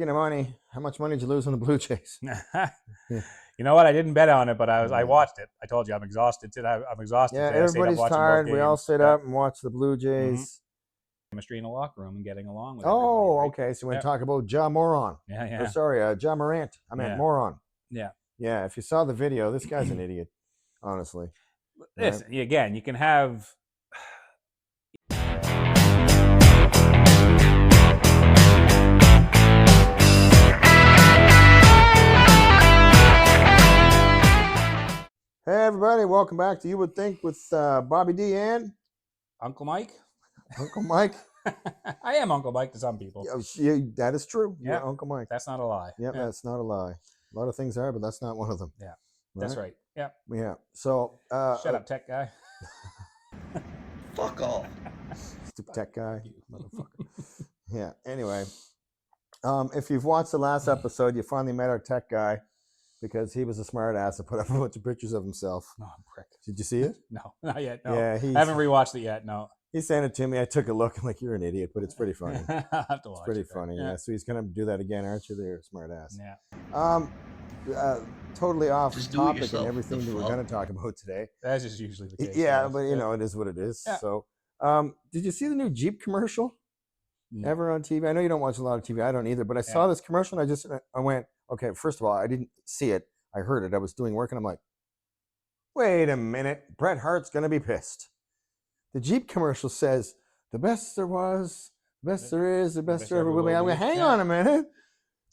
Speaking of money, how much money did you lose on the Blue Jays? You know what? I didn't bet on it, but I watched it. I told you I'm exhausted today. I'm exhausted. Yeah, today. everybody's tired. We all stayed up and watched the Blue Jays. Chemistry in the locker room and getting along with everybody. Right? Okay. So we're going to talk about Ja Moran. Yeah. Or Ja Morant. I meant Moran. Yeah. Yeah. If you saw the video, this guy's an idiot. Honestly. Listen, again, you can have. Hey everybody, welcome back to You Would Think with Bobby D and Uncle Mike. Uncle Mike. I am Uncle Mike to some people. Yeah, that is true. Yeah, you're Uncle Mike. That's not a lie. Yep, yeah, that's not a lie. A lot of things are, but that's not one of them. Yeah, that's right. Yeah. Yeah. So shut up, tech guy. Fuck off. Stupid tech guy, motherfucker. Yeah. Anyway, if you've watched the last episode, you finally met our tech guy. Because he was a smart ass and put up a bunch of pictures of himself. No, I'm prick. Did you see it? No, not yet. No. Yeah, I haven't rewatched it yet. No. He sent it to me. I took a look. I'm like, you're an idiot, but it's pretty funny. I'll have to watch it's pretty funny. Yeah. So he's gonna do that again, aren't you? There, smart ass. Yeah. Totally off topic and everything that we're gonna talk about today. That's just usually the case. Yeah, but you know, it is what it is. Yeah. So, did you see the new Jeep commercial? No. Ever on TV? I know you don't watch a lot of TV. I don't either. But I saw this commercial and I went, okay. First of all, I didn't see it. I heard it. I was doing work and I'm like, wait a minute. Bret Hart's going to be pissed. The Jeep commercial says, the best there was, the best there is, the best there ever will be. I'm like, hang on a minute.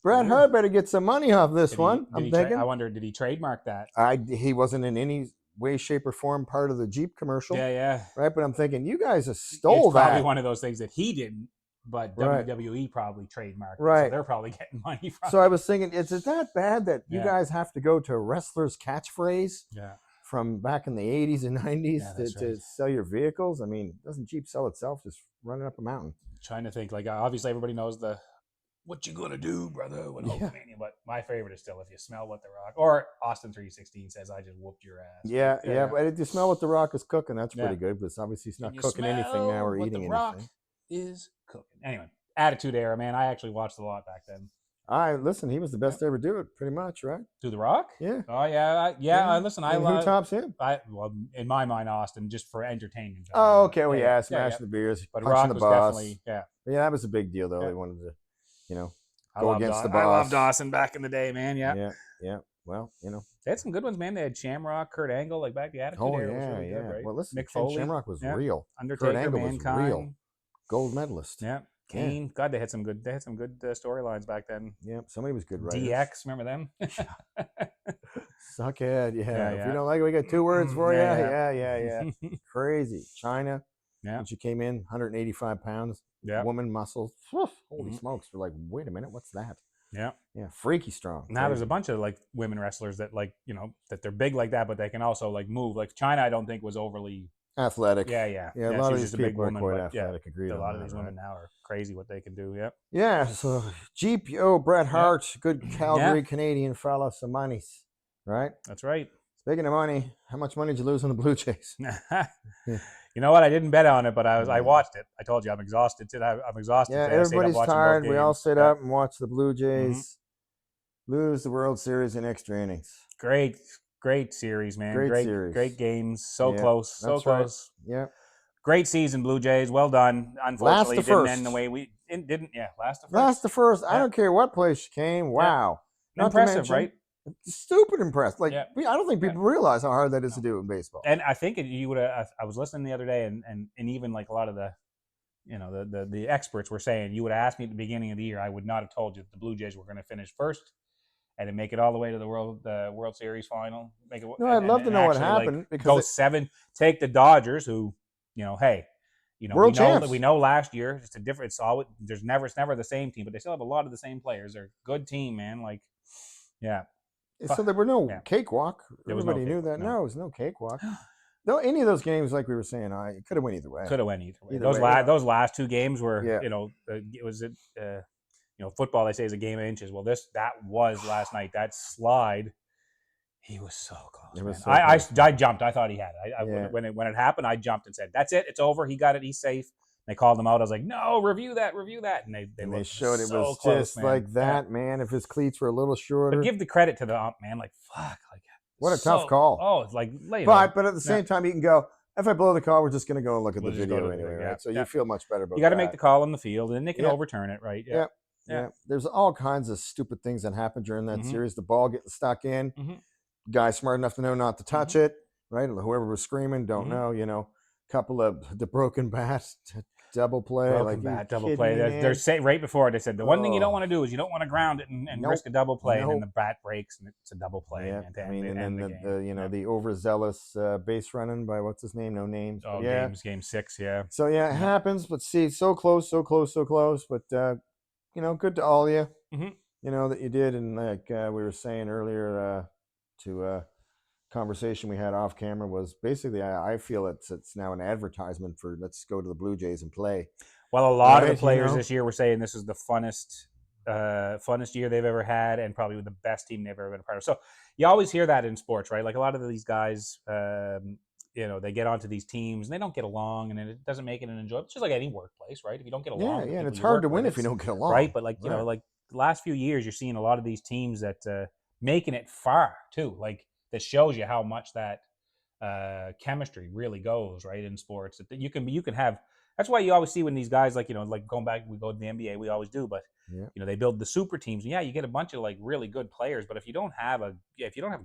Bret Hart better get some money off this one. I'm thinking. I wonder, did he trademark that? He wasn't in any way, shape, or form part of the Jeep commercial. Yeah. Right? But I'm thinking, you guys have stole that. It's probably one of those things that he didn't. But WWE probably trademarked it, so they're probably getting money from it. So I was thinking, is it that bad that you guys have to go to a wrestler's catchphrase from back in the 80s and 90s to sell your vehicles? I mean, doesn't Jeep sell itself just running up a mountain? Trying to think, like, obviously everybody knows the what you gonna do, brother, with Hulkamania, but my favorite is still If You Smell What the Rock, or Austin 316 says, I just whooped your ass. Yeah, but if you smell what the Rock is cooking, that's pretty good, but obviously he's not cooking anything now or eating anything. Is cooking. Anyway, Attitude Era, man. I actually watched a lot back then. Listen, he was the best to ever do it, pretty much, right? Do the Rock? Yeah. Oh yeah. Listen, I love. Who tops him? Well, in my mind, Austin, just for entertainment. Oh, okay. Well, smashing the beers, but punching Rock the was boss. Definitely, But yeah, that was a big deal, though. They wanted to, go against the boss. I loved Austin back in the day, man. Yeah. Well, they had some good ones, man. They had Shamrock, Kurt Angle, like back the Attitude Era was really good, right? Well, listen, Mick Foley, Shamrock was real. Undertaker, Kurt Angle Mankind, was real. Gold medalist. Yeah. Kane. God, they had some good storylines back then. Yeah, somebody was good writers. DX, remember them? Suckhead, yeah. If you don't like it, we got 2 words for you. Yeah. Crazy. China. Yeah. When she came in, 185 pounds. Yeah. Woman muscle. Holy smokes. We're like, wait a minute, what's that? Yeah. Yeah, freaky strong. Now there's a bunch of like women wrestlers that that they're big like that, but they can also like move. Like China, I don't think was overly athletic. Yeah. A lot of these people are quite athletic. Agreed. A lot of these women now are crazy what they can do. Yep. Yeah. So Jeep, Bret Hart, good Calgary Canadian fella, some monies, right? That's right. Speaking of money, how much money did you lose on the Blue Jays? You know what? I didn't bet on it, but I watched it. I told you I'm exhausted today. I'm exhausted. Yeah, everybody's tired. We all stayed up and watched the Blue Jays lose the World Series in extra innings. Great series, man. Great series. Great games. So close. So close. Right. Yeah. Great season, Blue Jays. Well done. Unfortunately, it didn't end the way we didn't. Yeah, last the first. I don't care what place you came. Wow. Yeah. Impressive, right? Stupid impressed. Like I don't think people realize how hard that is to do in baseball. And I think you would have. I was listening the other day, and even like a lot of the, the experts were saying, you would have asked me at the beginning of the year, I would not have told you that the Blue Jays were going to finish first, and then make it all the way to the World Series final. I'd love to know what happened because go 7. Take the Dodgers, who, world champs. We know last year it's a different. It's always it's never the same team, but they still have a lot of the same players. They're a good team, man. Like, yeah. So there were no cakewalk. Everybody knew that. No, it was no cakewalk. No, any of those games, like we were saying, it could have went either way. Those last 2 games were, football. They say is a game of inches. Well, that was last night. That slide, he was so close. I jumped. I thought he had it. When it happened, I jumped and said, "That's it. It's over. He got it. He's safe." They called them out. I was like, no, review that, and they looked showed it so was close, just man. like that, man. If his cleats were a little shorter. But give the credit to the ump, man. Like, fuck, like what a tough call. Oh, it's like, but at the same time, you can go. If I blow the call, we're just going to go and look at the video anyway, right? Yeah. So you feel much better about. You got to make the call on the field, and they can Yeah. overturn it, right? Yeah. There's all kinds of stupid things that happen during that series. The ball getting stuck in. Guy smart enough to know not to touch it, right? Whoever was screaming, don't know. You know, couple of the broken bats, double play, broken bat, double play. They're saying right before they said the one thing you don't want to do is you don't want to ground it and risk a double play, and then the bat breaks and it's a double play. Yeah, man, I mean, and then the the overzealous base running by what's his name? No names. Oh, yeah. game 6, yeah. So yeah, it happens. But see, so close. But you know, good to all of you. You know that you did, and like we were saying earlier, to conversation we had off camera was basically I feel it's now an advertisement for let's go to the Blue Jays and play. Well, a lot of the players this year were saying this is the funnest year they've ever had, and probably the best team they've ever been a part of. So you always hear that in sports, right? Like a lot of these guys, you know, they get onto these teams and they don't get along, and it doesn't make it an enjoyable. It's just like any workplace, right? If you don't get along, and it's hard to win if you don't get along, right? But like you know, like the last few years, you're seeing a lot of these teams that making it far too. Like that shows you how much that chemistry really goes, right, in sports. That you can have. That's why you always see when these guys, like, you know, like going back, we go to the NBA, we always do, but you know, they build the super teams. And yeah, you get a bunch of like really good players, but if you don't have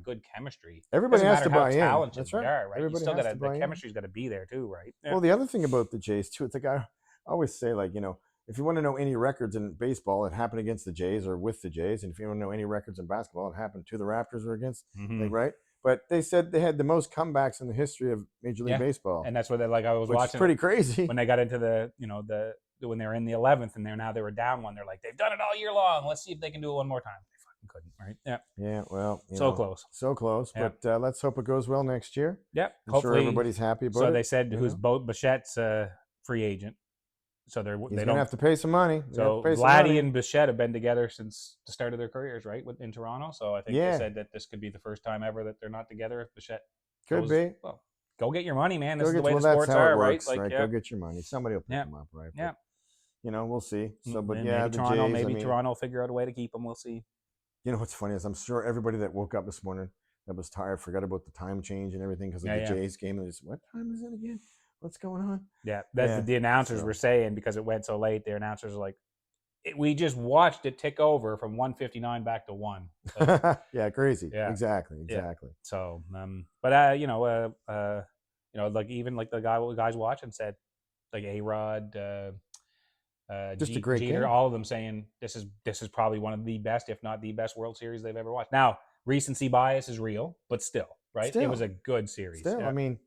good chemistry, everybody has to buy in. That's right. Right? You still got the chemistry's got to be there too, right? Well, the other thing about the Jays too, it's like I always say, like, you know, if you want to know any records in baseball, it happened against the Jays or with the Jays, and if you want to know any records in basketball, it happened to the Raptors or against, like, right? But they said they had the most comebacks in the history of Major League Baseball, and that's what like I was watching. Pretty crazy when they got into when they were in the 11th and they were down one. They're like, they've done it all year long. Let's see if they can do it one more time. They fucking couldn't, right? Yeah. Yeah. Well, so close. Yeah. But let's hope it goes well next year. Yeah. I'm sure everybody's happy about it. So they said who's Bichette's free agent. So they don't have to pay some money. So Vladdy and Bichette have been together since the start of their careers, right, in Toronto. So I think they said that this could be the first time ever that they're not together. If Bichette could be. Well, go get your money, man. This is the way the sports are, right? Like, go get your money. Somebody will pick them up, right? Yeah. But, you know, we'll see. So, but maybe Toronto, Toronto will figure out a way to keep them. We'll see. You know what's funny is I'm sure everybody that woke up this morning that was tired forgot about the time change and everything because of the Jays game. And what time is it again? What's going on? Yeah, that's the announcers were saying because it went so late. Their announcers are like, we just watched it tick over from 1:59 back to 1. So, yeah, crazy. Yeah, exactly. Yeah. So, but you know, like even like the guys watching said, like A-Rod, just a great Jeter, game. all of them saying this is probably one of the best, if not the best, World Series they've ever watched. Now, recency bias is real, but still, right? It was a good series. Still, I mean.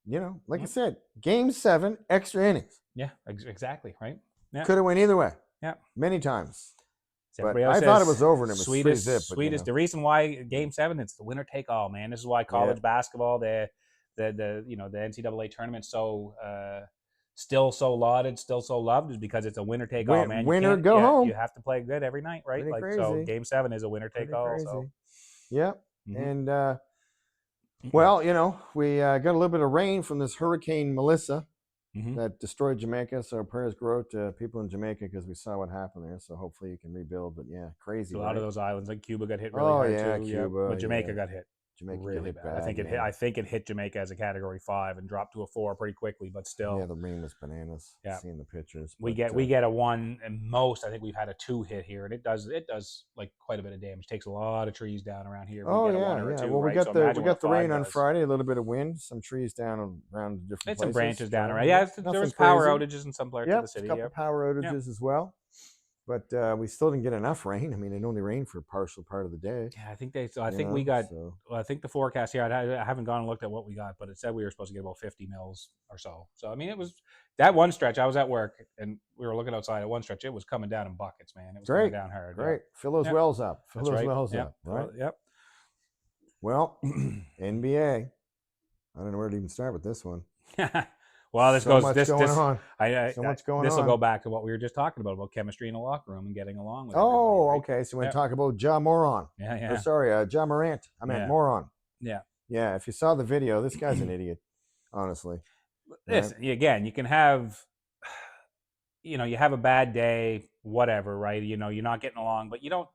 You know, like I said, Game 7, extra innings. Yeah, exactly, right? Yeah. Could have went either way. Yeah. Many times. But I thought it was over and it was sweetest, free zip. Sweetest. The reason why Game 7, it's the winner take all, man. This is why college basketball, the NCAA tournament, still so lauded, still so loved, is because it's a winner take all, man. Winner go home. You have to play good every night, right? Pretty crazy. So Game 7 is a winner take all. So. Yep. And well, you know, we got a little bit of rain from this Hurricane Melissa that destroyed Jamaica. So prayers go out to people in Jamaica because we saw what happened there. So hopefully you can rebuild. But yeah, crazy. So a lot of those islands, like Cuba, got hit really hard too. Cuba. But Jamaica got hit. Jamaica really bad. I think it hit Jamaica as a Category 5 and dropped to a 4 pretty quickly, but still. Yeah, the rain was bananas. Yeah, seeing the pictures. We get a 1, and most I think we've had a 2 hit here, and it does like quite a bit of damage. Takes a lot of trees down around here. Oh yeah. Well, we got the rain on Friday, a little bit of wind, some trees down around different places. Some branches down around. Yeah, there was power outages in some parts of the city. A couple power outages as well. But we still didn't get enough rain. I mean, it only rained for a partial part of the day. Yeah, I think we got. Well, I think the forecast here. I haven't gone and looked at what we got, but it said we were supposed to get about 50 mils or so. So I mean, it was that one stretch. I was at work and we were looking outside at one stretch. It was coming down in buckets, man. It was coming down hard. Great. Fill those wells up. Fill those wells up. Right. Yep. Well, NBA. I don't know where to even start with this one. Well, this so much going on. So much going on. This will go back to what we were just talking about chemistry in the locker room and getting along with everybody, right? Okay. So we're going to talk about Ja Moran. Yeah. Or sorry, Ja Morant. I meant Moran. Yeah. Yeah. If you saw the video, this guy's an idiot, honestly. Listen, again, you can have you know, you have a bad day, whatever, right? You know, you're not getting along, but you don't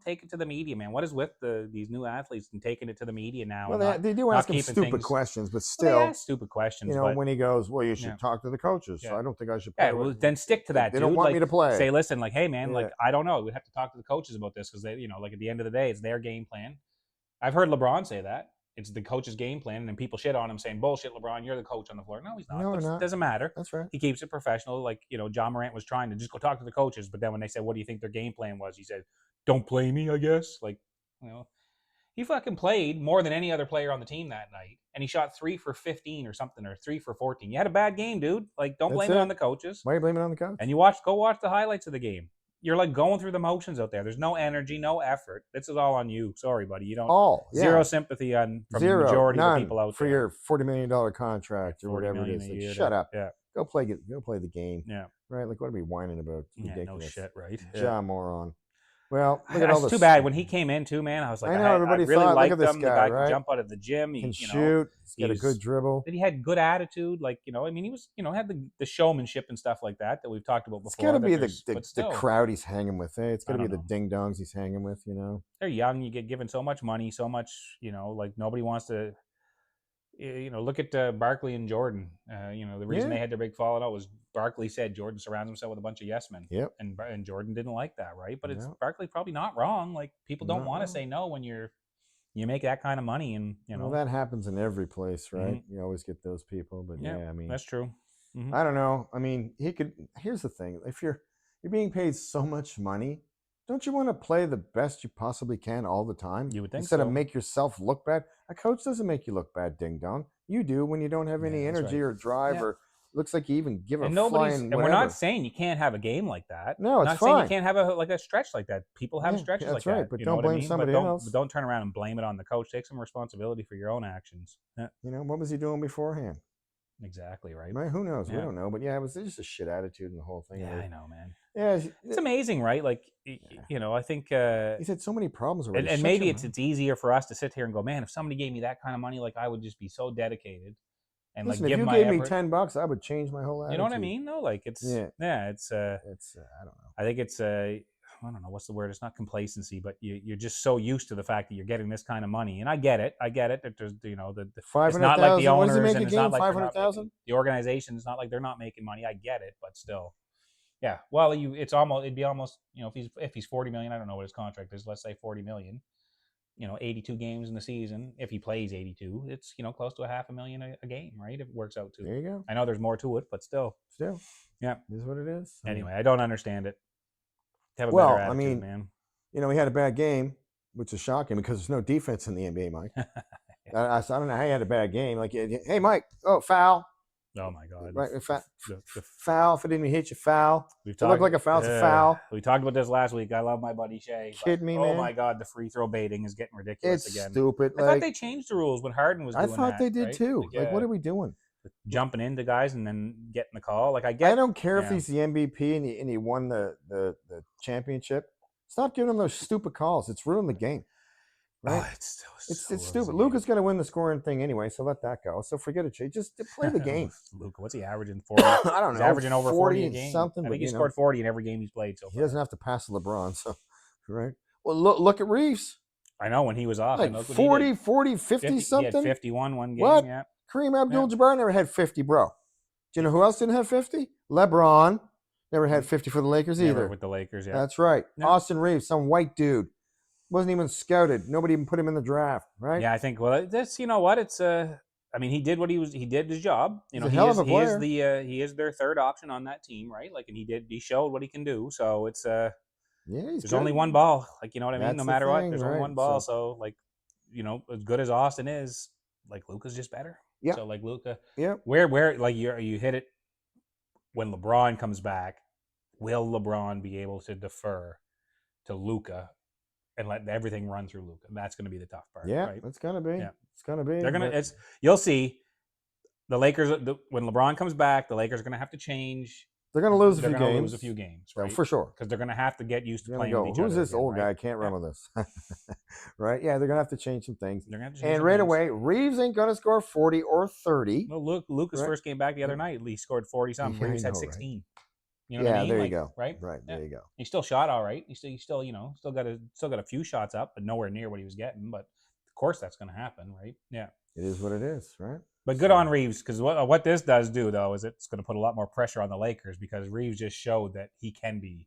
take it to the media, man. What is with these new athletes and taking it to the media now Well, and they do not ask him keeping stupid things? questions, but Well, they still, ask stupid questions, you know, but when he goes, well, you yeah, should talk to the coaches. So yeah. I don't think I should Yeah, play. well, then stick to that, They don't dude. want Like, me to play. say, listen, like, hey, man, Yeah. like, I don't know. We have to talk to the coaches about this because they, you know, like at the end of the day, it's their game plan. I've heard LeBron say that it's the coach's game plan, and then people shit on him saying, "Bullshit, LeBron, you're the coach on the floor." No, he's not. No, But they're it not. doesn't matter. That's right. He keeps it professional. Like, you know, John Morant was trying to just go talk to the coaches, but then when they said, "What do you think their game plan was?" He said, "Don't play me, I guess." Like, you know, he fucking played more than any other player on the team that night, and he shot 3 for 15 or something, or 3 for 14. You had a bad game, dude. Like, don't blame it on the coaches. Why are you blaming it on the coach? And go watch the highlights of the game. You're like going through the motions out there. There's no energy, no effort. This is all on you. Sorry, buddy. You don't. Zero sympathy from the majority of the people out for there. your $40 million contract or whatever it $40 is. million a year Shut up. Yeah. Go play the game. Yeah. Right? Like, what are we whining about? It's Yeah. ridiculous. No shit. Right. Ja moron. Well, look at all this. It's too bad when he came in too, man. I was like, I know everybody I really thought, liked look at this him. guy, The guy right? can jump out of the gym. He can you know, shoot. He's got a good dribble. But he had good attitude. Like, you know, I mean, he was, you know, had the showmanship and stuff like that we've talked about before. It's got to be the crowd he's hanging with. Eh? It's got to be the ding dongs he's hanging with. You know, they're young. You get given so much money, so much. You know, like nobody wants to. You know, look at Barkley and Jordan. You know, the reason they had their big fallout out was Barkley said Jordan surrounds himself with a bunch of yes men. Yep. And Jordan didn't like that, right? But it's Barkley probably not wrong. Like, people don't want to say no when you make that kind of money, and you know. Well, that happens in every place, right? Mm-hmm. You always get those people, but I mean, that's true. Mm-hmm. I don't know. I mean, he could. Here's the thing: if you're being paid so much money, don't you want to play the best you possibly can all the time? You would think instead of make yourself look bad. A coach doesn't make you look bad, ding dong. You do when you don't have any energy or drive or looks like you even give a flying. And we're not saying you can't have a game like that. No, it's not fine. saying you can't have a stretch like that. People have stretches like that. That's right, but don't blame somebody else. But don't turn around and blame it on the coach. Take some responsibility for your own actions. You know, what was he doing beforehand? Exactly, right? Right? Who knows? We don't know. But it was just a shit attitude in the whole thing. Yeah, I know, man. Yeah, it's amazing, right? Like, you know, I think he's had so many problems already. And maybe it's easier for us to sit here and go, man, if somebody gave me that kind of money, like, I would just be so dedicated. And listen, like, if you gave me $10, I would change my whole attitude. You know what I mean? No, like it's I don't know. I think it's I don't know what's the word. It's not complacency, but you're just so used to the fact that you're getting this kind of money, and I get it. That there's it's not like the owners and it's not like 500,000. The organization. It's not like they're not making money. I get it, but still, yeah. Well, it'd be almost, you know, if he's 40 million. I don't know what his contract is. Let's say 40 million. You know, 82 games in the season. If he plays 82, it's, you know, close to $500,000 a game, right? If it works out too. There you go. I know there's more to it, but still, yeah, it is what it is. Anyway, I don't understand it. Have a better attitude, I mean, man. You know, he had a bad game, which is shocking because there's no defense in the NBA, Mike. I don't know how he had a bad game. Like, hey, Mike, foul. Oh my God! Right, foul. If it didn't hit you, foul. It looked like a foul. It's a foul. We talked about this last week. I love my buddy Shay. Kidding me, man? Oh my God, the free throw baiting is getting ridiculous again. It's stupid. I thought they changed the rules when Harden was doing that. I thought they did too. Like, what are we doing? Jumping into guys and then getting the call. Like, I don't care if he's the MVP and he won the championship. Stop giving him those stupid calls. It's ruined the game. Right? Oh, it's stupid. Luka's going to win the scoring thing anyway, so let that go. So forget it, Jay. Just play the game. Luka, what's he averaging? 40? I don't know. He's averaging over 40 a game. Something. I think he scored 40 in every game he's played so far. He doesn't have to pass LeBron, so right. Well, look at Reeves. I know when he was off. Like 40, 50 something. He had 51 one game. What? Yeah. Kareem Abdul-Jabbar never had 50, bro. Do you know who else didn't have 50? LeBron never had 50 for the Lakers either. Never with the Lakers, yeah. That's right. No. Austin Reeves, some white dude. Wasn't even scouted. Nobody even put him in the draft, right? Yeah, I think. Well, that's, you know what? It's I mean, he did he did his job. You know, he is their third option on that team, right? Like, and he showed what he can do. So it's there's only one ball. Like, you know what I mean? No matter what, there's only one ball. So like, you know, as good as Austin is, like, Luka's just better. Yeah. So like Luka, yeah. Where like you hit it when LeBron comes back, will LeBron be able to defer to Luka and let everything run through Luka? That's going to be the tough part. Yeah, right? It's going to be. Yeah. It's going to be. They're going to. You'll see. The Lakers, when LeBron comes back, the Lakers are going to have to change. They're going to lose a few games, right? For sure. Because they're going to have to get used to playing with each other. Who's this again, old guy? I can't run with this. Right? Yeah, they're going to have to change some things. They're going to have to change and right away, Reeves ain't going to score 40 or 30. Well, Luka's first game back the other night, he scored 40-something. Reeves had 16. You know what I mean? there you Like, go. right? Right, Yeah. there you go. He still shot all right. He still, still got a few shots up, but nowhere near what he was getting. But of course, that's going to happen, right? Yeah. It is what it is, right? But good on Reeves, because what this does do though is it's going to put a lot more pressure on the Lakers, because Reeves just showed that he can be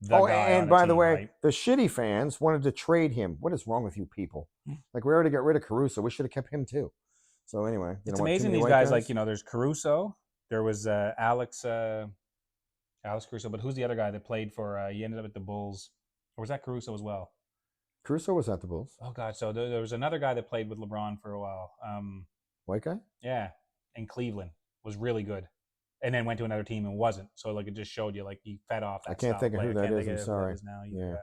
the guy and on a by team, the way, right? the shitty fans wanted to trade him. What is wrong with you people? Like, we already got rid of Caruso. We should have kept him too. So anyway, It's amazing these guys. Like, there's Caruso. There was Alex Caruso, but who's the other guy that played for? He ended up at the Bulls, or was that Caruso as well? Caruso was at the Bulls. Oh God! So there was another guy that played with LeBron for a while. White guy? Yeah, in Cleveland, was really good, and then went to another team and wasn't. So like, it just showed you like he fed off that. I can't think of who that is. I'm sorry. Now. Yeah.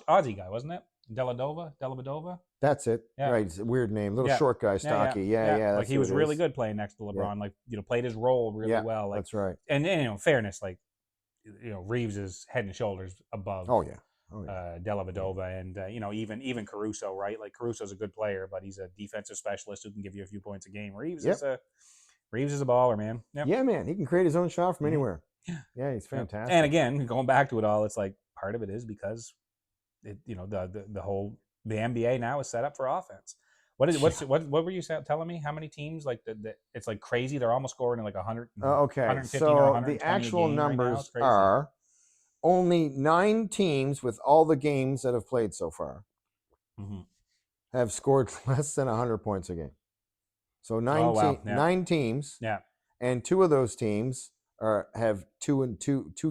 Aussie guy, wasn't it? Dellavedova. That's it. Yeah. Right. It's a weird name. Little Yeah. short guy, stocky. Yeah. Like, he was really good playing next to LeBron. Like, played his role really well. Like, that's right. And fairness, like, Reeves is head and shoulders above. Oh yeah. Dellavedova and even Caruso, right? Like, Caruso's a good player, but he's a defensive specialist who can give you a few points a game. Reeves is a baller, man. Yep. Yeah, man. He can create his own shot from anywhere. Yeah, he's fantastic. And again, going back to it all, it's like part of it is because the NBA now is set up for offense. What were you telling me? How many teams, like, it's like crazy? They're almost scoring in like 100. Okay, 115 so or 120 the actual numbers right are only 9 teams with all the games that have played so far have scored less than 100 points a game. So 9 teams. Yeah. And 2 of those teams have two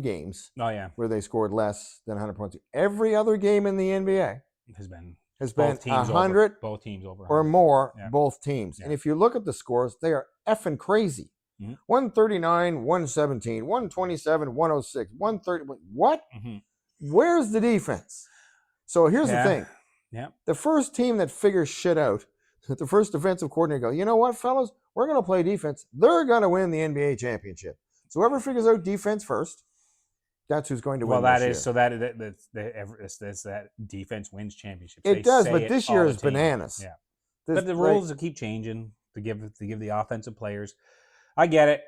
games. Oh yeah. Where they scored less than 100 points. Every other game in the NBA has been 100 both teams over 100. or more, both teams. And if you look at the scores, they are effing crazy. 139, 117, 127, 106, 130. What? Where's the defense? So here's the thing. Yeah. The first team that figures shit out, the first defensive coordinator goes, you know what, fellas? We're going to play defense. They're going to win the NBA championship. So whoever figures out defense first, that's who's going to win. Well, that's that defense wins championships. It does, but this year is bananas. Yeah. But the rules keep changing to give the offensive players. I get it.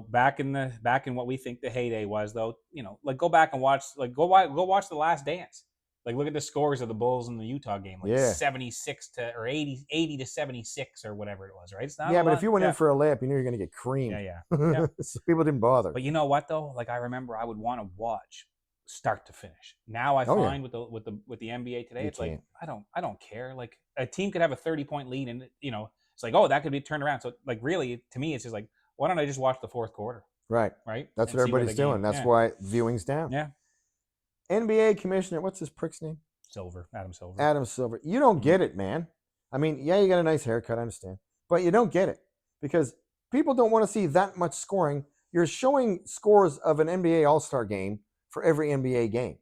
Back in what we think the heyday was, though. Like, go back and watch. Like, go watch The Last Dance. Like, look at the scores of the Bulls in the Utah game. Like 76 or 80 to 76 or whatever it was. Right? It's not. Yeah, but if you went in for a layup, you knew you were going to get creamed. Yeah. So people didn't bother. But you know what though? Like, I remember I would want to watch start to finish. Now I find with the NBA today, it's like I don't care. Like, a team could have a 30-point lead, and it's like, oh, that could be turned around. So, like, really, to me, it's just like, why don't I just watch the fourth quarter? Right. That's what everybody's doing. That's why viewing's down. Yeah. NBA commissioner, what's his prick's name? Adam Silver. Adam Silver. You don't get it, man. I mean, yeah, you got a nice haircut, I understand, but you don't get it because people don't want to see that much scoring. You're showing scores of an NBA All-Star game for every NBA game.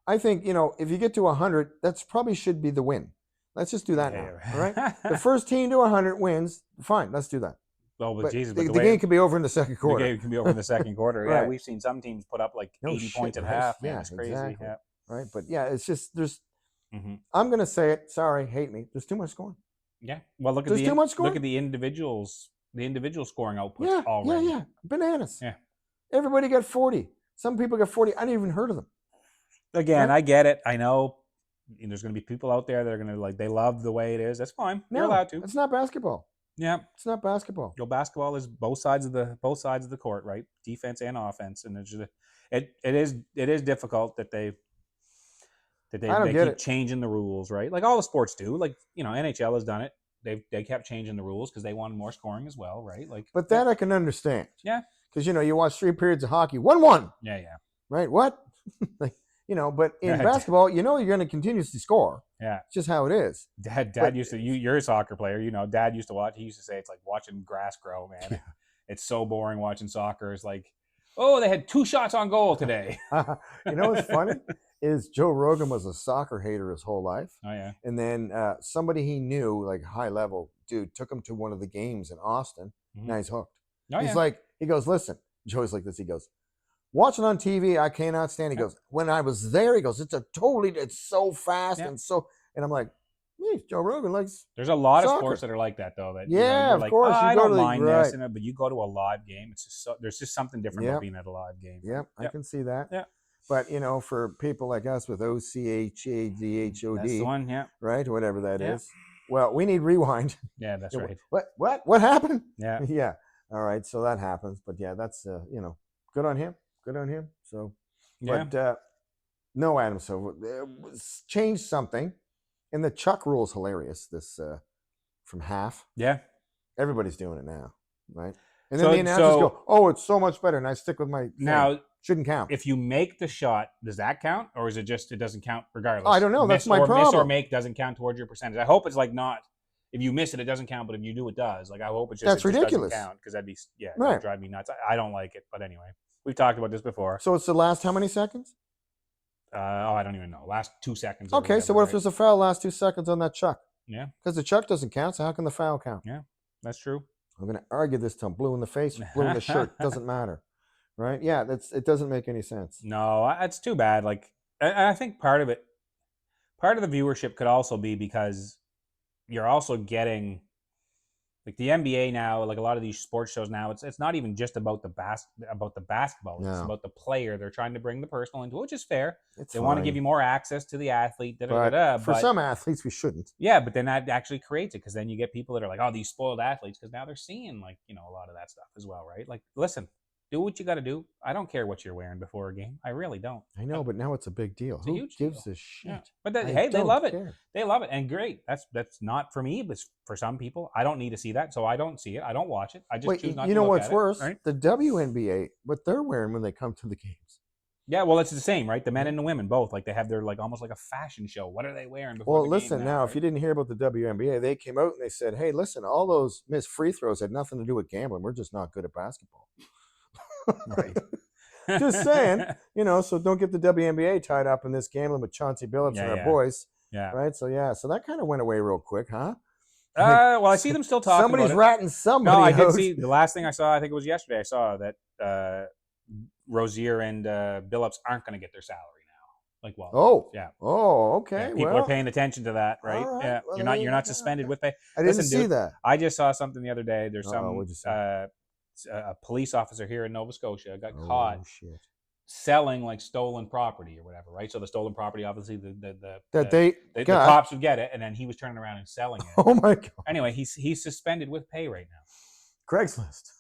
I think, if you get to 100, that's probably should be the win. Let's just do that now, all right? The first team to 100 wins. Fine, let's do that. Well, but Jesus, the game could be over in the second quarter. The game can be over in the second quarter. Right. Yeah, we've seen some teams put up like 80 points at half. Man, it's crazy. Exactly. Yeah. Right, but yeah, it's just I'm gonna say it. Sorry, hate me. There's too much scoring. Yeah. Well, there's too much scoring. Look at the individuals. The individual scoring outputs. Yeah, already. yeah, bananas. Yeah. Everybody got 40. Some people got 40. I didn't even heard of them. Again, I get it. I know. There's going to be people out there that are going to they love the way it is. That's fine. You're allowed to. It's not basketball. Yeah, it's not basketball. Basketball is both sides of the court, right? Defense and offense, and it is difficult that they keep changing the rules, right? Like all the sports do. Like NHL has done it. They kept changing the rules because they wanted more scoring as well, right? Like, but that I can understand. Yeah, because you watch 3 periods of hockey, 1-1. Yeah. Right? What? But in basketball, you're going to continuously score. Yeah. It's just how it is. Dad used to, you're a soccer player, Dad used to watch, he used to say it's like watching grass grow, man. Yeah. It's so boring watching soccer. It's like, oh, they had 2 shots on goal today. What's funny is Joe Rogan was a soccer hater his whole life. Oh, yeah. And then somebody he knew, like high level dude, took him to one of the games in Austin. Now he's hooked. Oh, he's like, he goes, listen, Joey's like this. He goes, watching on TV, I cannot stand. He goes, when I was there, he goes, it's so fast and I'm like, Joe Rogan likes. There's a lot of Soccer. sports that are like that, though. That Yeah, you're of like, course. oh, You I go don't to the- mind this, right. but you go to a live game. It's just there's just something different about being at a live game. Yep, I can see that. Yeah. But for people like us with OCHADHOD, That's the one. Yeah. right, whatever that is. Well, we need rewind. Yeah, that's right. What happened? Yeah. Yeah. All right, so that happens, but yeah, that's good on him. Good on him. So, but no, Adam. So change something, and the chuck rule is hilarious. This from half. Yeah. Everybody's doing it now, right? And then the announcers go, "Oh, it's so much better," and I stick with my thing. Now. Shouldn't count. If you make the shot, does that count, or is it just it doesn't count regardless? I don't know. That's my problem. Miss or make doesn't count towards your percentage. I hope it's like not. If you miss it, it doesn't count, but if you do, it does. Like I hope it's just that's ridiculous. Doesn't count because that'd be right. That'd drive me nuts. I don't like it, but anyway, we've talked about this before. So it's the last how many seconds? I don't even know. Last 2 seconds. Okay, so what if there's a foul last 2 seconds on that chuck? Yeah. Because the chuck doesn't count, so how can the foul count? Yeah, that's true. I'm going to argue this till I'm blue in the face, blue in the shirt. Doesn't matter. Right? Yeah, it doesn't make any sense. No, it's too bad. Like, I think part of the viewership could also be because you're also getting, like the NBA now, like a lot of these sports shows now, it's not even just about the basketball. It's about the player. They're trying to bring the personal into it, which is fair. They want to give you more access to the athlete. But for some athletes, we shouldn't. Yeah, but then that actually creates it because then you get people that are like, oh, these spoiled athletes, because now they're seeing like a lot of that stuff as well, right? Like, listen. Do what you got to do. I don't care what you're wearing before a game. I really don't. I know, but now it's a big deal. It's a huge gives deal. a shit? Yeah. But they love it. They love it, and great. That's not for me, but for some people, I don't need to see that, so I don't see it. I don't watch it. I just choose not to. You know look what's at worse? Right? The WNBA, what they're wearing when they come to the games. Yeah, well, it's the same, right? The men and the women both, like they have their like almost like a fashion show. What are they wearing before? Well, listen now. Right? If you didn't hear about the WNBA, they came out and they said, "Hey, listen, all those missed free throws had nothing to do with gambling. We're just not good at basketball." Right. Just saying, so don't get the WNBA tied up in this gambling with Chauncey Billups and our boys. Yeah. Right. So so that kind of went away real quick, huh? Well, I see them still talking. Somebody's ratting somebody. No, I did see the last thing I saw. I think it was yesterday. I saw that Rozier and Billups aren't going to get their salary now. Like, well, okay. Yeah, people are paying attention to that, right? Yeah, well, you're not suspended with pay. I didn't see that. I just saw something the other day. There's a police officer here in Nova Scotia got caught selling like stolen property or whatever, right? So the stolen property, obviously, the cops would get it, and then he was turning around and selling it. Oh my god! Anyway, he's suspended with pay right now. Craigslist.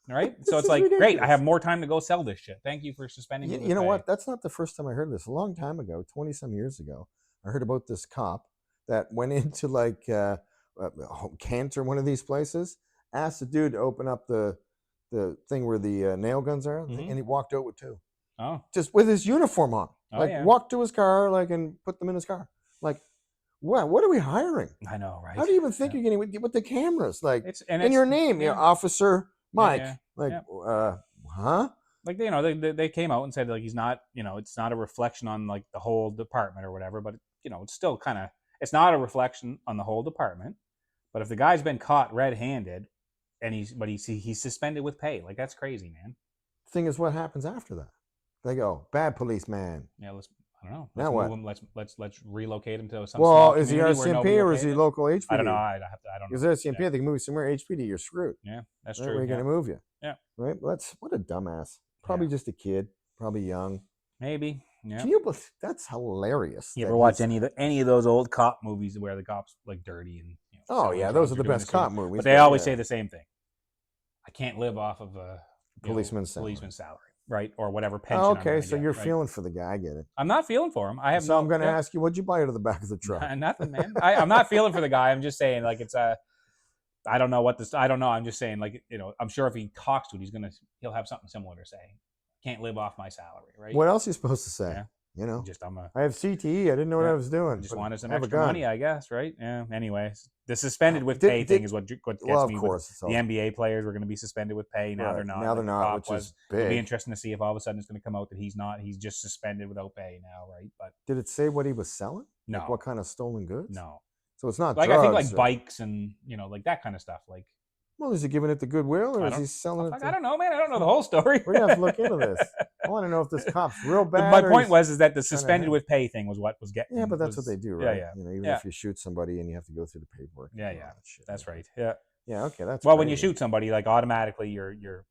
Right? So it's like, ridiculous. Great, I have more time to go sell this shit. Thank you for suspending me. You know what? That's not the first time I heard of this. A long time ago, 20-some years ago, I heard about this cop that went into like Kent or one of these places, asked the dude to open up the thing where the nail guns are, and he walked out with two. Oh. Just with his uniform on. Walked to his car, and put them in his car. Like, what are we hiring? I know, right? How do you even think you're getting with the cameras? Like, in your name, Officer Mike. Huh? Like, they came out and said, like, he's not, it's not a reflection on, like, the whole department or whatever, but, it's still kind of, it's not a reflection on the whole department. But if the guy's been caught red-handed, and he's suspended with pay, like, that's crazy, man. Thing is, what happens after that? They go, bad policeman. Yeah, I don't know. Now what? Let's relocate him to some. Well, is he RCMP or is he local HPD? I don't know. I don't know. Is there RCMP? They can move you somewhere. HPD, you're screwed. Yeah, that's right? true. Where are you going to move you? Yeah. Right. Well, what a dumbass. Probably just a kid. Probably young. Maybe. Yeah. Can you believe that's hilarious? You ever watch any of those old cop movies where the cops like dirty and? Oh yeah, those are the best cop movies. But they always say the same thing. I can't live off of a policeman's salary, right, or whatever pension. Oh, okay, so you're feeling for the guy. I get it. I'm not feeling for him. So I'm going to ask you, what'd you buy out of the back of the truck? Nothing, man. I'm not feeling for the guy. I'm just saying, like, it's a. I don't know what this. I don't know. I'm just saying, like, I'm sure if he talks to it, he'll have something similar to say. Can't live off my salary, right? What else are you supposed to say? Yeah. I have CTE. I didn't know what I was doing. Just wanted some extra money, I guess, right? Yeah. Anyway, the suspended with pay thing is what gets me. Of course, the NBA players were going to be suspended with pay. Now they're not. Now they're not, which is big. It'll be interesting to see if all of a sudden it's going to come out that he's not. He's just suspended without pay now, right? But did it say what he was selling? No. Like what kind of stolen goods? No. So it's not like drugs, I think like bikes and like that kind of stuff. Like Well, is he giving it to Goodwill or is he selling it I to... don't know, man. I don't know the whole story. We're going to have to look into this. I want to know if this cop's real bad. My point was is that the trying to suspended hang. with pay thing was what was getting. Yeah, but that's what they do, right? Yeah. You know, even if you shoot somebody and you have to go through the paperwork. Yeah, and yeah. all that shit. That's right. Yeah. Yeah, okay, that's Well, when you crazy. shoot somebody, like automatically you're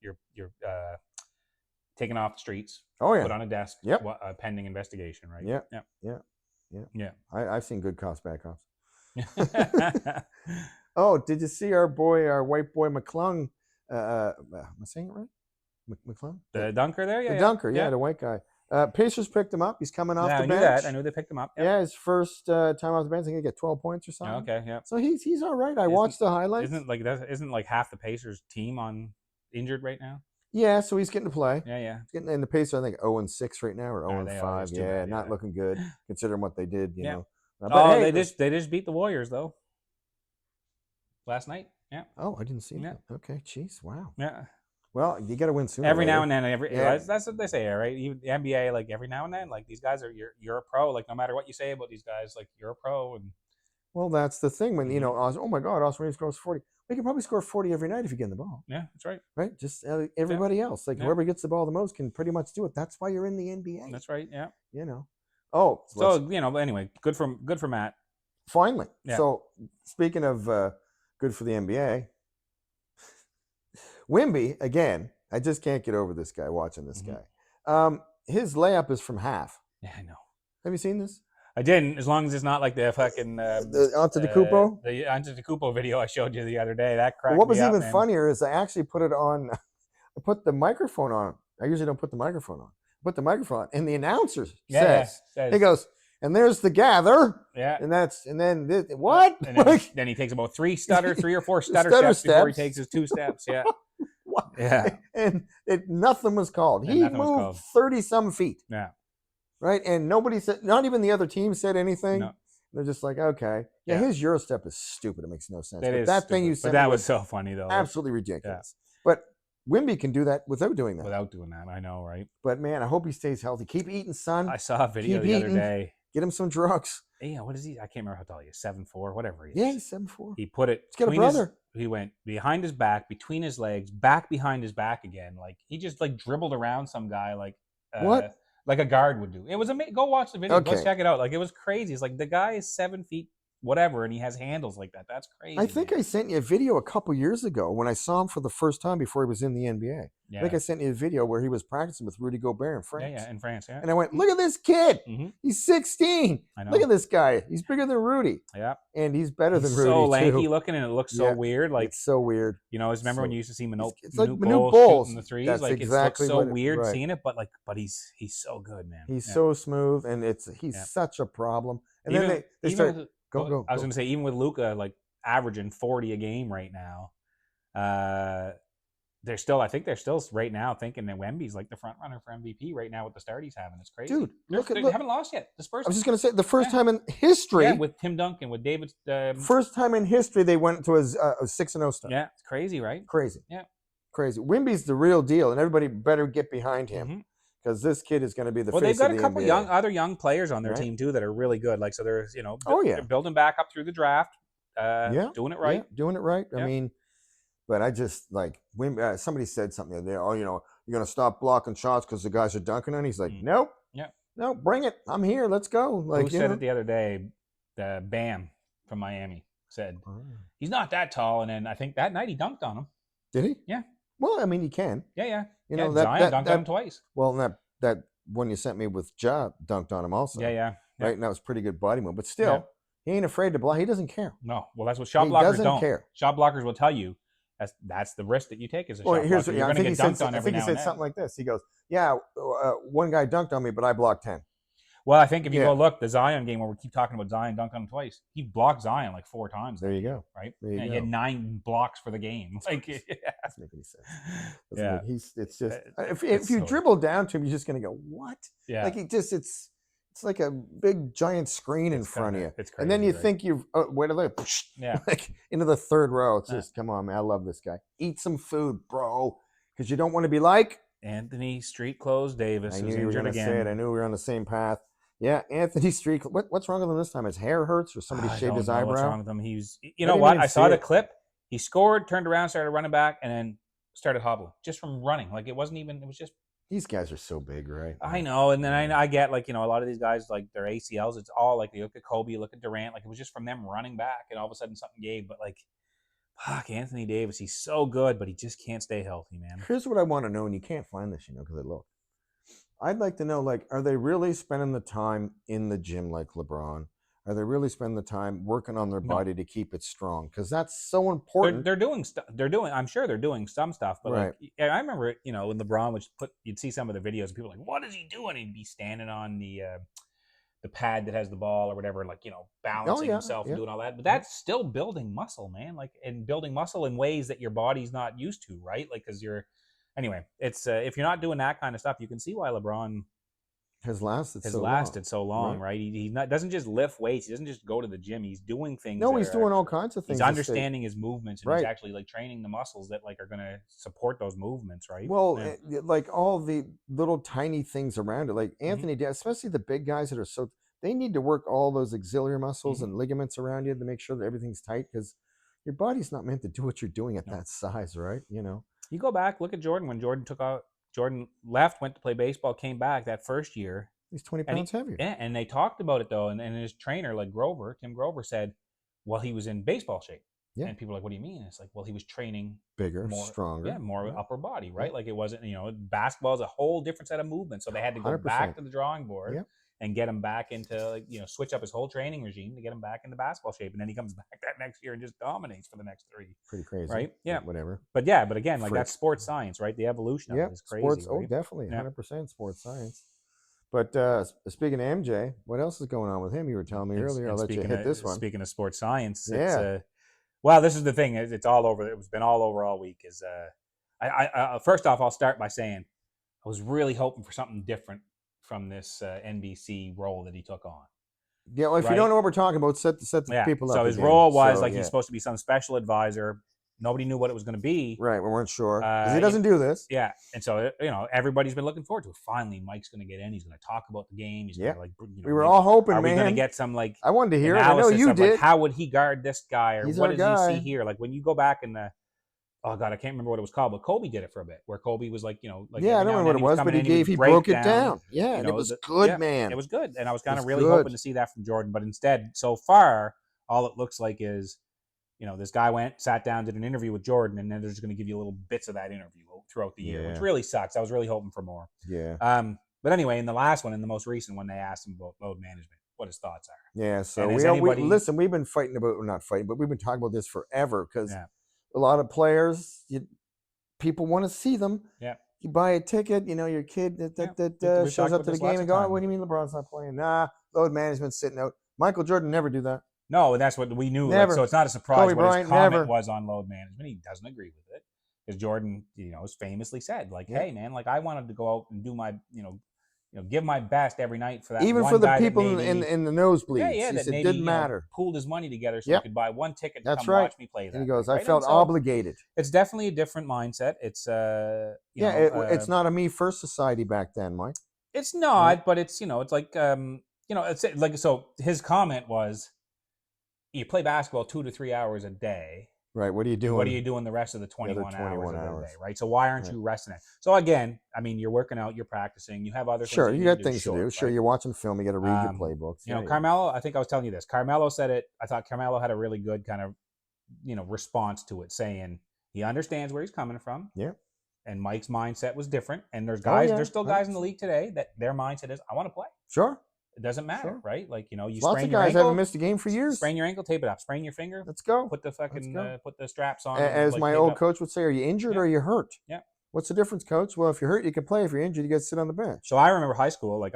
taken off the streets. Oh, yeah. Put on a desk. Yep. Pending investigation, right? Yeah. Yeah. Yeah. Yeah. Yeah. I've seen good cops, bad cops. Yeah. Oh, did you see our white boy McClung? Am I saying it right? McClung? The dunker there? Yeah. The dunker, yeah, the white guy. Pacers picked him up. He's coming off the I knew bench. that. I knew they picked him up. Yeah, his first time off the bench. I think he get 12 points or something. Okay, yeah. So he's all right. I watched the highlights. Isn't like half the Pacers team on injured right now? Yeah, so he's getting to play. Yeah, yeah. He's getting in the Pacers, I think 0-6 right now, or 0-5. Yeah, Yeah, not looking good considering what they did. You know. But hey, they just beat the Warriors though. Last night. Yeah. Oh, I didn't see that. Okay, jeez, wow. Yeah. Well, you got to win sooner. Every now and then, that's what they say, right? Even the NBA, like every now and then, like these guys are you're a pro. Like no matter what you say about these guys, like you're a pro. And well, that's the thing. When you know, oh my God, Austin Reeves scores 40. We can probably score 40 every night if you get in the ball. Yeah, that's right. Right, just everybody else, like whoever gets the ball the most can pretty much do it. That's why you're in the NBA. That's right. Yeah. You know. Oh, so you know. But anyway, good for Matt. Finally. Yeah. So speaking of good for the NBA, Wimby again. I just can't get over this guy, watching this guy. His layup is from half. Yeah, I know. Have you seen this? I didn't, as long as it's not like the fucking the Antetokounmpo? The Antetokounmpo video I showed you the other day. That cracked What was me up, even man. funnier is I actually put it on. I put the microphone on. I usually don't put the microphone on. I put the microphone on, and the announcer says, he goes, and there's the gather. Yeah. And then this, what? And then he takes about 3 or 4 stutter steps before he takes his 2 steps. Yeah. What? Yeah. And nothing was called. He moved 30-some feet. Yeah. Right? And nobody said, not even the other team said anything. No. They're just like, okay. Yeah, his Euro step is stupid. It makes no sense. That thing you said. But that was so funny, though. Absolutely ridiculous. Yeah. But Wimby can do that without doing that. Without doing that, I know, right? But man, I hope he stays healthy. Keep eating, son. I saw a video the other day. Get him some drugs. Yeah, what is he? I can't remember how tall he is. 7'4", whatever he is. Yeah, he's 7'4". He put it. He's got a brother. He went behind his back, between his legs, back behind his back again. Like he just like dribbled around some guy like what? Like a guard would do. It was amazing. Go watch the video. Okay. Go check it out. Like it was crazy. It's like the guy is 7 feet whatever, and he has handles like that. That's crazy. I think I sent you a video a couple years ago when I saw him for the first time before he was in the NBA. Yeah. I think I sent you a video where he was practicing with Rudy Gobert in France. Yeah, in France, yeah. And I went, look at this kid. Mm-hmm. He's 16. I know. Look at this guy. He's bigger than Rudy. Yeah. And he's better than Rudy, so lanky too. looking, and it looks so weird. Like it's so weird. You know, remember when you used to see Manute like Manute Bowles shooting the threes? That's like exactly it's so weird right. seeing it, but he's so good, man. He's so smooth, and he's such a problem. And even, then they start go. I was going to say, even with Luka like averaging 40 a game right now, I think they're still right now thinking that Wemby's like the front runner for MVP right now with the start he's having. It's crazy, dude. They haven't lost yet. The Spurs. I was just going to say the first time in history. Yeah, with Tim Duncan, with David. First time in history they went to a 6-0 start. Yeah, it's crazy, right? Crazy. Yeah, crazy. Wemby's the real deal, and everybody better get behind him because this kid is going to be the. Well, face they've got of a the couple NBA. other young players on their team too that are really good. Like so, there's they're building back up through the draft. Doing it right. Yeah, doing it right. Yeah. I mean, but I just like when somebody said something the other day. Oh, you're going to stop blocking shots because the guys are dunking on. He's like, nope. Yeah. No, bring it. I'm here. Let's go. Like, who said it the other day? Bam from Miami said he's not that tall, and then I think that night he dunked on him. Did he? Yeah. Well, I mean, he can. Yeah. You know Zion dunked on him twice. Well, that one you sent me with Ja dunked on him also. Yeah. Right, and that was pretty good body move, but still, he ain't afraid to block. He doesn't care. No, well, that's what shot blockers don't. Care. Shot blockers will tell you that's the risk that you take as a shot blocker. Here's You're going to get dunked on every now and then. I think he said something like this. He goes, "Yeah, one guy dunked on me, but I blocked 10." Well, I think if you go look, the Zion game where we keep talking about Zion dunked on him twice, he blocked Zion like 4 times. There you go. Right? There you go. He had 9 blocks for the game. Like, doesn't make any sense. Yeah. It's just if you dribble down to him, you're just going to go, what? Yeah. Like it's like a big giant screen in front of you. It's crazy, and then you think you've wait a minute, like into the third row. It's just come on, man. I love this guy. Eat some food, bro, because you don't want to be like Anthony Street Clothes Davis. I knew you were going to say it. I knew we were on the same path. Yeah, Anthony Street. What's wrong with him this time? His hair hurts, or somebody shaved his eyebrow? What's wrong with him? You know what? I saw the clip. He scored, turned around, started running back, and then started hobbling just from running. Like it wasn't even. It was just. These guys are so big, right? I know, and then I get like a lot of these guys like their ACLs. It's all like you look at Kobe, you look at Durant. Like it was just from them running back, and all of a sudden something gave. But like, fuck, Anthony Davis, he's so good, but he just can't stay healthy, man. Here's what I want to know, and you can't find this, because I look. I'd like to know, like, are they really spending the time in the gym like LeBron? Are they really spending the time working on their body to keep it strong? Because that's so important. They're doing stuff. I'm sure they're doing some stuff, but right. like I remember, when LeBron would you'd see some of the videos, and people were like, "What is he doing?" He'd be standing on the pad that has the ball or whatever, like balancing himself and doing all that. But that's still building muscle, man. Like and building muscle in ways that your body's not used to, right? Like because anyway, it's if you're not doing that kind of stuff, you can see why LeBron has lasted so long, right? He doesn't just lift weights. He doesn't just go to the gym. He's doing things. No, he's doing all kinds of things. He's understanding his movements, and he's actually like training the muscles that like are going to support those movements, right? Well, like all the little tiny things around it, like Anthony, especially the big guys that are they need to work all those auxiliary muscles and ligaments around you to make sure that everything's tight because your body's not meant to do what you're doing at that size, right? You go back, look at Jordan when Jordan took out. Jordan left, went to play baseball, came back that first year. He's 20 pounds heavier. Yeah, and they talked about it though, and his trainer, like Tim Grover, said, well, he was in baseball shape. Yeah. And people are like, what do you mean? It's like, well, he was training bigger, stronger. Yeah, upper body, right? Yeah. Like it wasn't, basketball is a whole different set of movements. So they had to go 100%. Back to the drawing board and get him back into, like, switch up his whole training regime to get him back into basketball shape. And then he comes back that next year and just dominates for the next 3. Pretty crazy. Right? Yeah. Whatever. But again, like that's sports science, right? The evolution of it is crazy. Sports, right? Oh, definitely. 100% sports science. But speaking of MJ, what else is going on with him? You were telling me earlier. I'll let you hit this one. Speaking of sports science, well, this is the thing. It's all over. It's been all over all week. I first off, I'll start by saying I was really hoping for something different from this NBC role that he took on. Yeah, well, if you don't know what we're talking about, set the people up. So his role was he's supposed to be some special advisor. Nobody knew what it was going to be. Right, we weren't sure. Because he doesn't do this. Yeah, and so, everybody's been looking forward to it. Finally, Mike's going to get in. He's going to talk about the game. He's going to, we were all hoping, man. Are we going to get some, like, I wanted to hear it. I know you did. Like, how would he guard this guy? Or He's what does he see here? Like, when you go back in the, oh, God, I can't remember what it was called, but Kobe did it for a bit, where Kobe was like, like, yeah, I don't remember what it was, but he broke it down. Yeah, and it was good, man. It was good. And I was kind of really hoping to see that from Jordan. But instead, so far, all it looks like is, this guy sat down, did an interview with Jordan, and then they're just going to give you little bits of that interview throughout the year, which really sucks. I was really hoping for more. Yeah. But anyway, in the last one, in the most recent one, they asked him about load management, what his thoughts are. Yeah. So listen, we've been fighting about, or not fighting, but we've been talking about this forever because a lot of players, people want to see them. Yeah. You buy a ticket, your kid that shows up to the game and go, oh, what do you mean LeBron's not playing? Nah, load management's sitting out. Michael Jordan never do that. No, and that's what we knew. Like, so it's not a surprise Kobe what Bryant his comment was on load management. He doesn't agree with it. Because Jordan, has famously said, like, hey, man, like I wanted to go out and do my, give my best every night for that. Even one for the guy people in the nosebleeds. Yeah, it didn't matter. Pooled his money together so he could buy one ticket to come watch me play that. And he goes, I felt obligated. It's definitely a different mindset. It's it's not a me first society back then, Mike. It's not, but it's it's like it's like, so his comment was, you play basketball 2 to 3 hours a day. Right. What are you doing? What are you doing the rest of the 21 hours of the day? Right. So why aren't you resting it? So again, I mean, you're working out, you're practicing, you have other things. Sure, you got things to do. Sure, you're watching film, you got to read your playbooks. Carmelo, I think I was telling you this. Carmelo said it. I thought Carmelo had a really good kind of, response to it, saying he understands where he's coming from. Yeah. And Mike's mindset was different. And there's guys, there's still guys in the league today that their mindset is, I want to play. Sure. It doesn't matter, right? Like, you lots sprain of your guys ankle, haven't missed a game for years. Sprain your ankle, tape it up. Sprain your finger. Let's go. Put the fucking put the straps on. As my old coach would say, are you injured or are you hurt? Yeah. What's the difference, coach? Well, if you're hurt, you can play. If you're injured, you got to sit on the bench. So I remember high school, like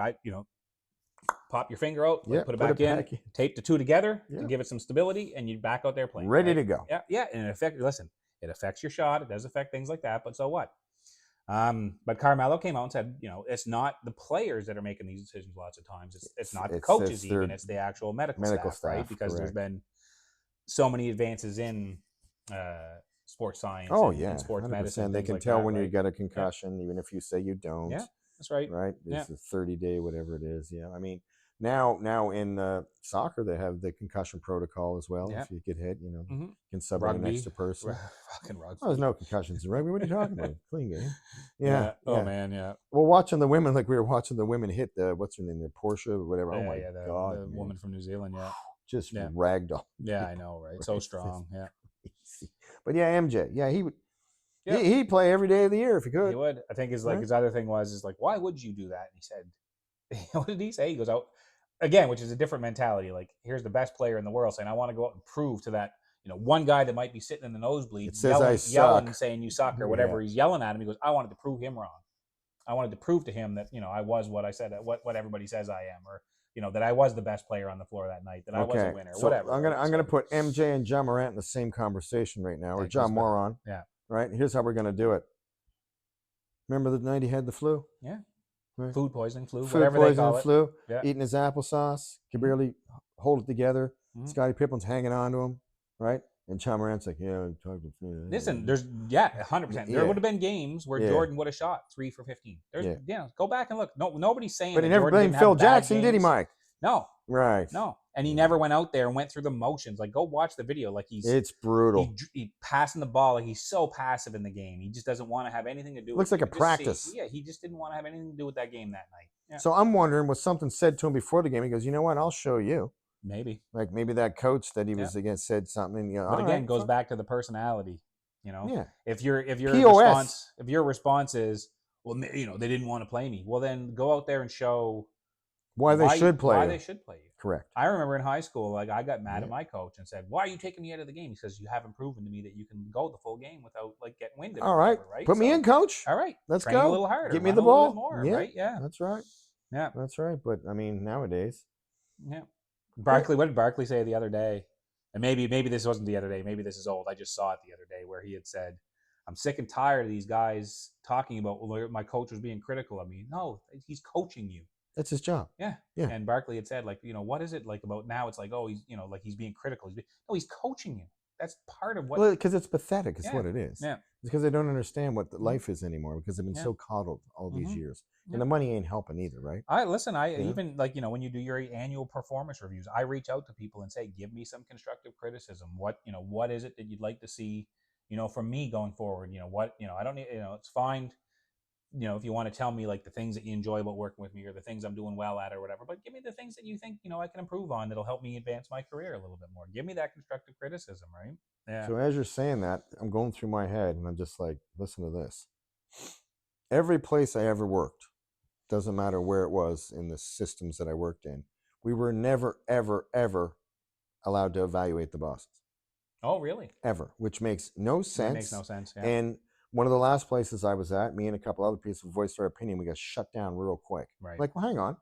pop your finger out, put it back in, tape the two together to give it some stability, and you back out there playing. Ready to go. Yeah, yeah. And it affects your shot. It does affect things like that, but so what? But Carmelo came out and said, it's not the players that are making these decisions lots of times. It's not the coaches even. It's the actual medical staff, right? Because there's been so many advances in sports science and sports 100%. Medicine. They can like tell that, when right? you get a concussion, even if you say you don't. Yeah, that's right. Right? There's a 30-day, whatever it is. Yeah. I mean, Now in soccer they have the concussion protocol as well. Yeah. If you get hit, you Mhm. can sub in an Rugby. extra person. Fucking rugby. Oh, there's no concussions in rugby. What are you talking about? Clean game. Yeah. Oh Yeah. man. Yeah. Well, watching the women, like we were watching the women hit the what's her name, the Porsche or whatever. Oh my god, the man. woman from New Zealand. Yeah. Just Yeah. ragdoll. Yeah, I know, right? So strong. Yeah. But yeah, MJ. Yeah, he would. Yep. He'd play every day of the year if he could. He would. I think his Right. his other thing was like, why would you do that? And he said, what did he say? He goes out again, which is a different mentality. Like, here's the best player in the world saying, I want to go out and prove to that, one guy that might be sitting in the nosebleed, It says yelling, saying you suck or whatever. Yeah. He's yelling at him. He goes, I wanted to prove him wrong. I wanted to prove to him that, I was what I said, what everybody says I am, or that I was the best player on the floor that night, that I was a winner, so whatever. I'm gonna put MJ and John Morant in the same conversation right now, or John Moran. Yeah. Right. Here's how we're gonna do it. Remember the night he had the flu? Yeah. Right. Food poisoning, flu, Food whatever they call it. flu. Yeah. Eating his applesauce, could barely hold it together. Mhm. Scottie Pippen's hanging on to him, right? And John Morant's like, yeah, Listen, there's 100%. There would have been games where Jordan would have shot 3 for 15. Go back and look. No, nobody's saying. But he that never Jordan blamed didn't Phil have bad Jackson, games. did he, Mike? No. Right. No. And he never went out there and went through the motions. Like, go watch the video. Like, it's brutal. He passing the ball. Like, he's so passive in the game. He just doesn't want to have anything to do with it. Looks like a practice. He just didn't want to have anything to do with that game that night. Yeah. So I'm wondering, was something said to him before the game? He goes, you know what? I'll show you. Maybe. Like maybe that coach that he was against said something. And, but again, goes back to the personality. Yeah. If your response is, well, they didn't want to play me. Well, then go out there and show why they should play you. Correct. I remember in high school, like I got mad at my coach and said, "Why are you taking me out of the game?" He says, "You haven't proven to me that you can go the full game without like getting winded." All right, whatever, right? Put me in, coach. All right, let's train go. A little harder. Give me the ball. More, yeah, right? Yeah, that's right. Yeah, that's right. But I mean, nowadays, yeah. Barkley, what did Barkley say the other day? And maybe this wasn't the other day. Maybe this is old. I just saw it the other day where he had said, "I'm sick and tired of these guys talking about my coach was being critical of me." No, he's coaching you. That's his job. Yeah. And Barkley had said, like, what is it like about now? It's like, oh, he's, like he's being critical. He's coaching you. That's part of what. Well, because it's pathetic. Is what it is. Yeah. Because they don't understand what life is anymore. Because they've been so coddled all these years, and the money ain't helping either, right? Even like when you do your annual performance reviews, I reach out to people and say, give me some constructive criticism. What is it that you'd like to see, from me going forward? I don't need. It's fine. If you want to tell me like the things that you enjoy about working with me or the things I'm doing well at or whatever, but give me the things that you think, I can improve on that'll help me advance my career a little bit more. Give me that constructive criticism, right? Yeah. So as you're saying that, I'm going through my head and I'm just like, listen to this. Every place I ever worked, doesn't matter where it was in the systems that I worked in, we were never, ever, ever allowed to evaluate the bosses. Oh, really? Ever, which makes no sense. It makes no sense, yeah. And one of the last places I was at, me and a couple other people voiced our opinion. We got shut down real quick. Right. Like, well, hang on.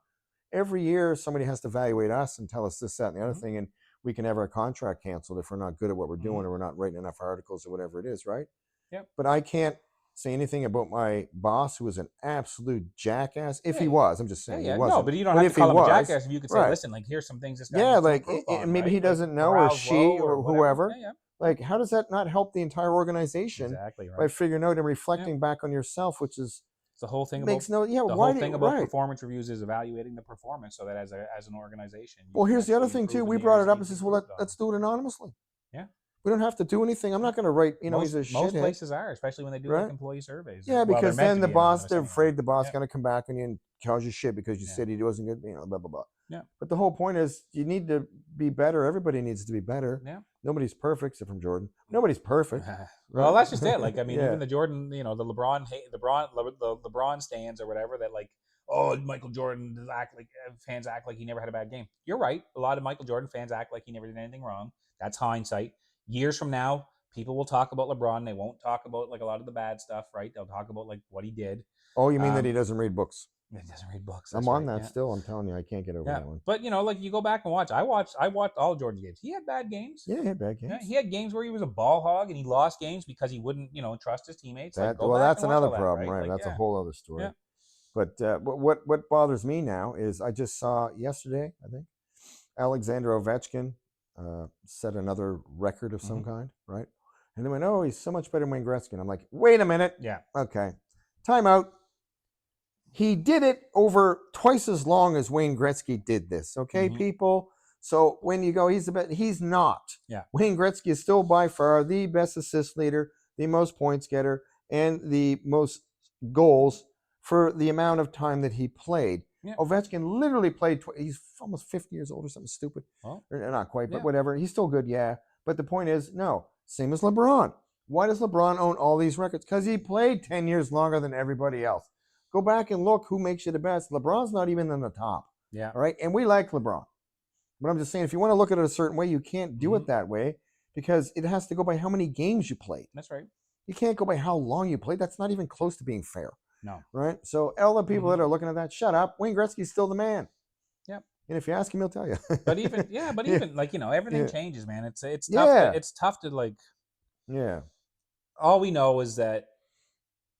Every year, somebody has to evaluate us and tell us this, that, and the other thing, and we can have our contract canceled if we're not good at what we're doing or we're not writing enough articles or whatever it is, right? Yep. But I can't say anything about my boss, who was an absolute jackass. If he was, I'm just saying he wasn't. No, but you don't have to call him a jackass if you could say, listen, like, here's some things this guy like, and maybe he doesn't know, or she, or whoever. Yeah. Like, how does that not help the entire organization? Exactly right. By figuring out and reflecting back on yourself, which is the whole thing makes about the whole thing about performance reviews is evaluating the performance, so that as an organization. Well, here's the other thing too. We brought it up and says, well, let's do it anonymously. Yeah. We don't have to do anything. I'm not going to write, he's a shithead. Most places are, especially when they do like employee surveys. Yeah, because then the boss, they're afraid the boss is going to come back on you and tells you shit because you said he wasn't good, blah, blah, blah. Yeah. But the whole point is you need to be better. Everybody needs to be better. Yeah. Nobody's perfect except from Jordan. Nobody's perfect. Well, that's just it. Like, I mean, even the Jordan, the LeBron stands or whatever that like, oh, Michael Jordan fans act like he never had a bad game. You're right. A lot of Michael Jordan fans act like he never did anything wrong. That's hindsight. Years from now, people will talk about LeBron. They won't talk about like a lot of the bad stuff, right? They'll talk about like what he did. Oh, you mean that he doesn't read books? He doesn't read books. I'm on that still. I'm telling you, I can't get over that one. But like you go back and watch. I watched all of Jordan's games. He had bad games. Yeah, he had bad games. Yeah, he had games where he was a ball hog and he lost games because he wouldn't, trust his teammates. That's another problem, right? That's a whole other story. Yeah. But what bothers me now is I just saw yesterday, I think, Alexander Ovechkin set another record of some kind, right? And they went, oh, he's so much better than Wayne Gretzky. And I'm like, wait a minute. Yeah. Okay. Time out. He did it over twice as long as Wayne Gretzky did this. Okay, people. So when you go, he's the best. He's not. Yeah. Wayne Gretzky is still by far the best assist leader, the most points getter, and the most goals for the amount of time that he played. Yeah. Ovechkin literally played. He's almost 50 years old or something stupid. Well, Or not quite, but yeah. whatever. He's still good, yeah. But the point is, no. Same as LeBron. Why does LeBron own all these records? Because he played 10 years longer than everybody else. Go back and look who makes you the best. LeBron's not even in the top. Yeah. All right. And we like LeBron. But I'm just saying, if you want to look at it a certain way, you can't do it that way because it has to go by how many games you played. That's right. You can't go by how long you played. That's not even close to being fair. No. Right. So all the people that are looking at that, shut up. Wayne Gretzky's still the man. Yep. And if you ask him, he'll tell you. But even like, everything changes, man. It's tough. Yeah. It's tough to like. Yeah. All we know is that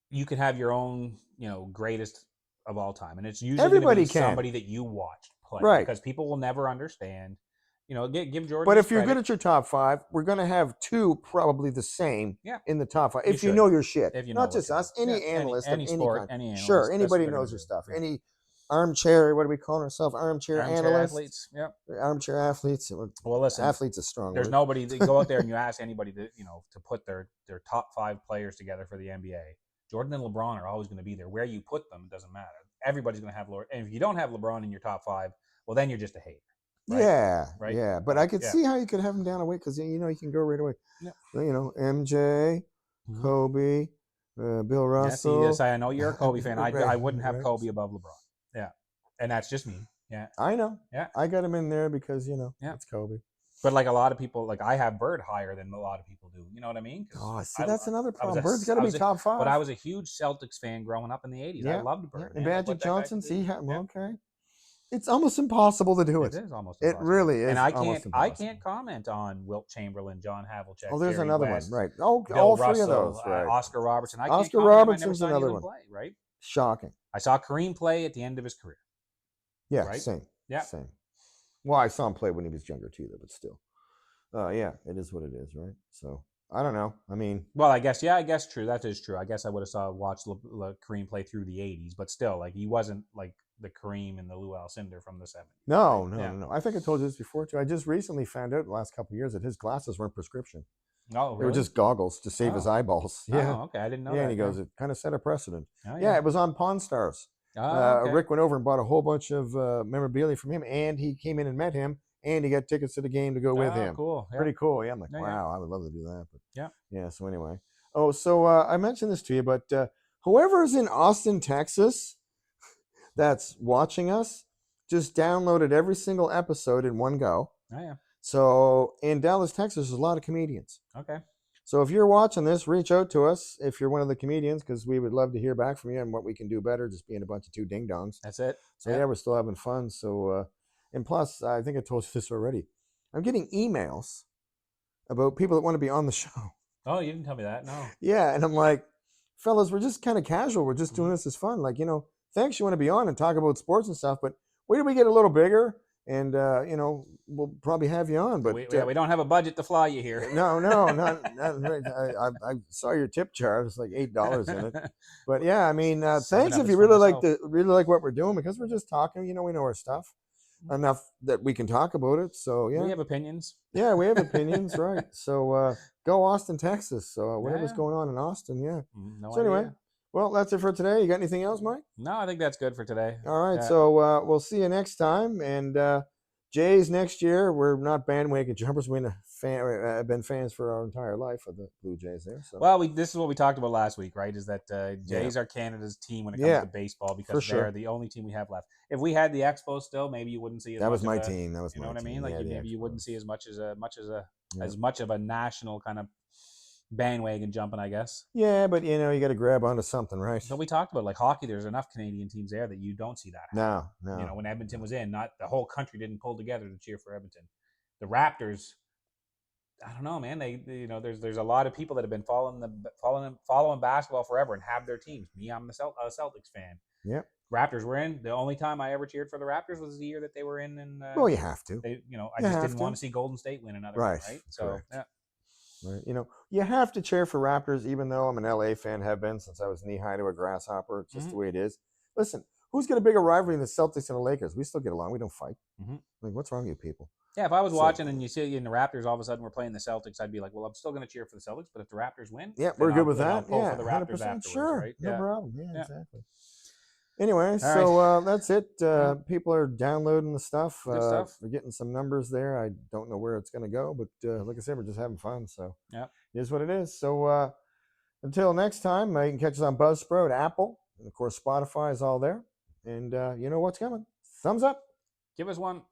you can have your own, greatest of all time, and it's usually Everybody gonna be can. somebody that you watched play, Right? Because people will never understand. Give Jordan. But if you're credit. good at your top five, we're going to have two probably the same in the top five. If you should. know your shit, If you not know just us, any analyst any of any sport, kind. any analyst, sure, anybody that's what knows they're their stuff. gonna do. Any armchair, what do we call ourselves? Armchair analysts, athletes. Yep. armchair athletes. Well, listen, athletes is a strong There's word. nobody that go out there and you ask anybody to put their top 5 players together for the NBA. Jordan and LeBron are always going to be there. Where you put them, it doesn't matter. Everybody's going to have LeBron. And if you don't have LeBron in your top 5, well, then you're just a hater. Right? Yeah, right. Yeah, but I could see how you could have him down a weight because you can go right away. Yeah. MJ, Kobe, Bill Russell. Yes, I know you're a Kobe fan. I wouldn't have Kobe above LeBron. Yeah, and that's just me. Yeah, I know. Yeah, I got him in there because it's Kobe. But like a lot of people, like I have Bird higher than a lot of people do. You know what I mean? Oh, see, that's another problem. Bird's got to be top 5. But I was a huge Celtics fan growing up in the 80s. I loved Bird. And Magic Johnson, okay. It's almost impossible to do it. It is almost impossible. It really is. And I can't comment on Wilt Chamberlain, John Havlicek. Oh, there's Jerry another West, one, right? Oh, Bill all Russell, three of those, right? Oscar Robertson. Oscar Robertson's another one. Play, right? Shocking. I saw Kareem play at the end of his career. Yeah, right? Same. Yeah, same. Well, I saw him play when he was younger too, though, but still. Yeah, it is what it is, right? So I don't know. I mean, well, I guess true. That is true. I guess I would have watched Kareem play through the 80s, but still, like he wasn't like the Kareem and the Lou Alcindor from the 70s. No. I think I told you this before too. I just recently found out the last couple of years that his glasses weren't prescription. Oh, really? They were just goggles to save his eyeballs. Yeah. Oh, okay. I didn't know that. Yeah, and he goes, it kind of set a precedent. Oh, yeah. It was on Pawn Stars. Oh, okay. Rick went over and bought a whole bunch of memorabilia from him, and he came in and met him, and he got tickets to the game to go with him. Cool. Yeah. Pretty cool. Yeah, I'm like, wow, I would love to do that. But yeah. So anyway, I mentioned this to you, but whoever's in Austin, Texas, that's watching us, just downloaded every single episode in one go. Oh yeah. So in Dallas, Texas, there's a lot of comedians. Okay. So if you're watching this, reach out to us if you're one of the comedians, because we would love to hear back from you and what we can do better, just being a bunch of two ding-dongs. That's it. So yeah, we're still having fun. So, and plus, I think I told you this already. I'm getting emails about people that want to be on the show. Oh, you didn't tell me that? No. Yeah, and I'm like, fellas, we're just kind of casual. We're just doing this as fun. Like, thanks you want to be on and talk about sports and stuff, but wait till we get a little bigger. And we'll probably have you on, but we don't have a budget to fly you here. No, not I saw your tip chart; it's like $8 in it. But yeah, I mean, thanks if you really like what we're doing, because we're just talking. We know our stuff enough that we can talk about it. So yeah, we have opinions. Yeah, we have opinions, right? So go Austin, Texas. So whatever's going on in Austin, yeah. So anyway. Well, that's it for today. You got anything else, Mike? No, I think that's good for today. All right. So we'll see you next time. And Jays next year, we're not bandwagon jumpers. We've been fans for our entire life of the Blue Jays there. So. Well, this is what we talked about last week, right? Is that Jays are Canada's team when it comes to baseball, because they're the only team we have left. If we had the Expos still, maybe you wouldn't see as that much was my of a, team. That was you my know what team. I mean? Like maybe you wouldn't see as much of a national kind of bandwagon jumping, I guess. Yeah, but you got to grab onto something, right? So we talked about like hockey. There's enough Canadian teams there that you don't see that happen. No. When Edmonton was in, not the whole country didn't pull together to cheer for Edmonton. The Raptors, I don't know, man. They there's a lot of people that have been following basketball forever and have their teams. Me, I'm a Celtics fan. Yep. Raptors were in. The only time I ever cheered for the Raptors was the year that they were in. And well, you have to. I just didn't want to see Golden State win another one, right? So correct. Yeah. Right. You have to cheer for Raptors, even though I'm an LA fan, have been since I was knee high to a grasshopper. It's just the way it is. Listen, who's got a bigger rivalry than the Celtics and the Lakers? We still get along. We don't fight. Mhm. Like, what's wrong with you people? Yeah, if I was So- watching and you see in the Raptors, all of a sudden we're playing the Celtics, I'd be like, well, I'm still going to cheer for the Celtics, but if the Raptors win, Yeah, then we're good I'll- with then I'll that. pull Yeah, for the Raptors 100%. afterwards, Sure, right? no Yeah. problem. Yeah, Yeah. exactly. Anyway, All so that's it. People are downloading the stuff. Good stuff. We're getting some numbers there. I don't know where it's going to go, but like I said, we're just having fun. So Yeah. it is what it is. So until next time, you can catch us on Buzzsprout, Apple, and of course Spotify is all there. And you know what's coming. Thumbs up. Give us one.